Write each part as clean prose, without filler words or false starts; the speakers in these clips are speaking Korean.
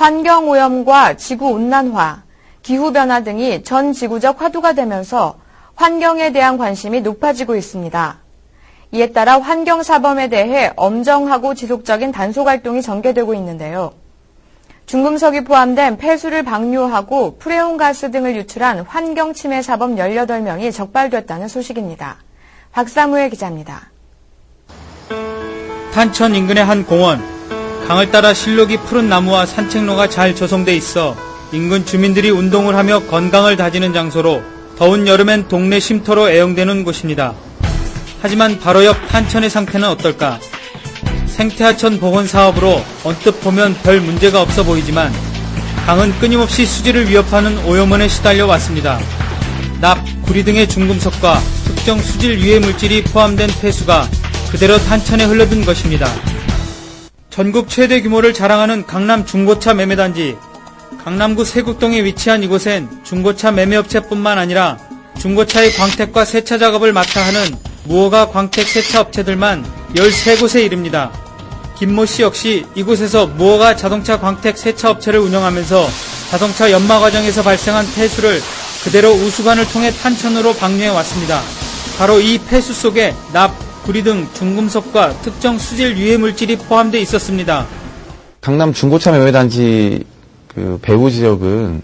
환경오염과 지구온난화, 기후변화 등이 전 지구적 화두가 되면서 환경에 대한 관심이 높아지고 있습니다. 이에 따라 환경사범에 대해 엄정하고 지속적인 단속활동이 전개되고 있는데요. 중금속이 포함된 폐수를 방류하고 프레온가스 등을 유출한 환경침해 사범 18명이 적발됐다는 소식입니다. 박사무의 기자입니다. 탄천 인근의 한 공원. 강을 따라 실록이 푸른 나무와 산책로가 잘 조성돼 있어 인근 주민들이 운동을 하며 건강을 다지는 장소로 더운 여름엔 동네 쉼터로 애용되는 곳입니다. 하지만 바로 옆 탄천의 상태는 어떨까? 생태하천 복원 사업으로 언뜻 보면 별 문제가 없어 보이지만 강은 끊임없이 수질을 위협하는 오염원에 시달려 왔습니다. 납, 구리 등의 중금속과 특정 수질 유해 물질이 포함된 폐수가 그대로 탄천에 흘러든 것입니다. 전국 최대 규모를 자랑하는 강남 중고차 매매단지. 강남구 세국동에 위치한 이곳엔 중고차 매매업체뿐만 아니라 중고차의 광택과 세차 작업을 맡아 하는 무허가 광택 세차 업체들만 13곳에 이릅니다. 김모 씨 역시 이곳에서 무허가 자동차 광택 세차 업체를 운영하면서 자동차 연마 과정에서 발생한 폐수를 그대로 우수관을 통해 탄천으로 방류해 왔습니다. 바로 이 폐수 속에 납, 구리 등 중금속과 특정 수질 유해 물질이 포함되어 있었습니다. 강남 중고차 매매단지 배후 지역은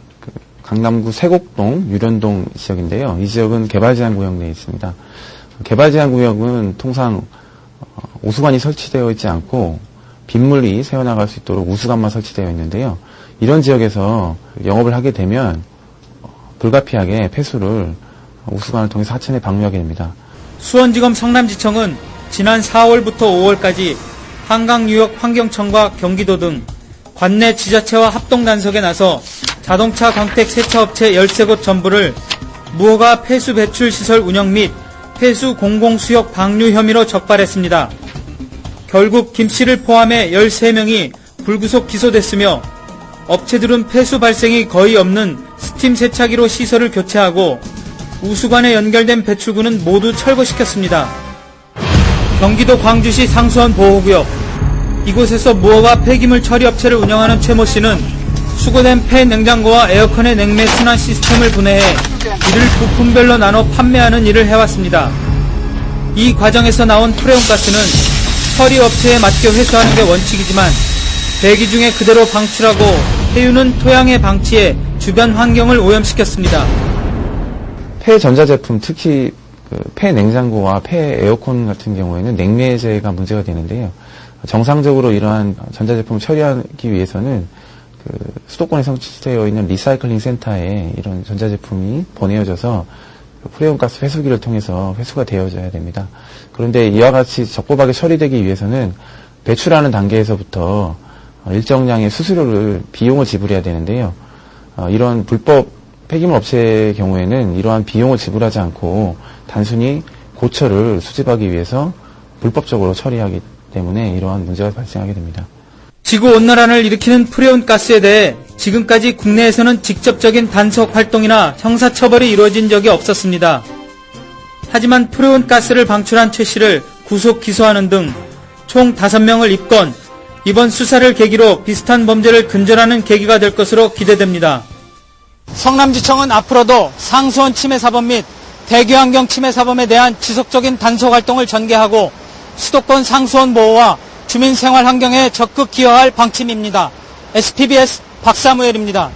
강남구 세곡동, 유련동 지역인데요. 이 지역은 개발제한구역 내에 있습니다. 개발제한구역은 통상 우수관이 설치되어 있지 않고 빗물이 새어나갈 수 있도록 우수관만 설치되어 있는데요. 이런 지역에서 영업을 하게 되면 불가피하게 폐수를 우수관을 통해서 하천에 방류하게 됩니다. 수원지검 성남지청은 지난 4월부터 5월까지 한강유역 환경청과 경기도 등 관내 지자체와 합동단속에 나서 자동차 광택 세차업체 13곳 전부를 무허가 폐수 배출 시설 운영 및 폐수 공공수역 방류 혐의로 적발했습니다. 결국 김 씨를 포함해 13명이 불구속 기소됐으며 업체들은 폐수 발생이 거의 없는 스팀 세차기로 시설을 교체하고 우수관에 연결된 배출구는 모두 철거시켰습니다. 경기도 광주시 상수원 보호구역. 이곳에서 무허가 폐기물 처리 업체를 운영하는 최모 씨는 수거된 폐 냉장고와 에어컨의 냉매 순환 시스템을 분해해 이를 부품별로 나눠 판매하는 일을 해왔습니다. 이 과정에서 나온 프레온가스는 처리 업체에 맡겨 회수하는 게 원칙이지만 대기 중에 그대로 방출하고 폐유는 토양에 방치해 주변 환경을 오염시켰습니다. 폐 전자제품, 특히 폐 냉장고와 폐 에어컨 같은 경우에는 냉매제가 문제가 되는데요. 정상적으로 이러한 전자제품을 처리하기 위해서는 수도권에 설치되어 있는 리사이클링 센터에 이런 전자제품이 보내어져서 프레온가스 회수기를 통해서 회수가 되어져야 됩니다. 그런데 이와 같이 적법하게 처리되기 위해서는 배출하는 단계에서부터 일정량의 수수료를 비용을 지불해야 되는데요. 이런 불법 폐기물 업체의 경우에는 이러한 비용을 지불하지 않고 단순히 고철을 수집하기 위해서 불법적으로 처리하기 때문에 이러한 문제가 발생하게 됩니다. 지구온난화를 일으키는 프레온가스에 대해 지금까지 국내에서는 직접적인 단속 활동이나 형사처벌이 이루어진 적이 없었습니다. 하지만 프레온가스를 방출한 최 씨를 구속 기소하는 등 총 5명을 입건, 이번 수사를 계기로 비슷한 범죄를 근절하는 계기가 될 것으로 기대됩니다. 성남지청은 앞으로도 상수원 침해 사범 및 대기환경 침해 사범에 대한 지속적인 단속 활동을 전개하고 수도권 상수원 보호와 주민 생활 환경에 적극 기여할 방침입니다. SPBS 박사무엘입니다.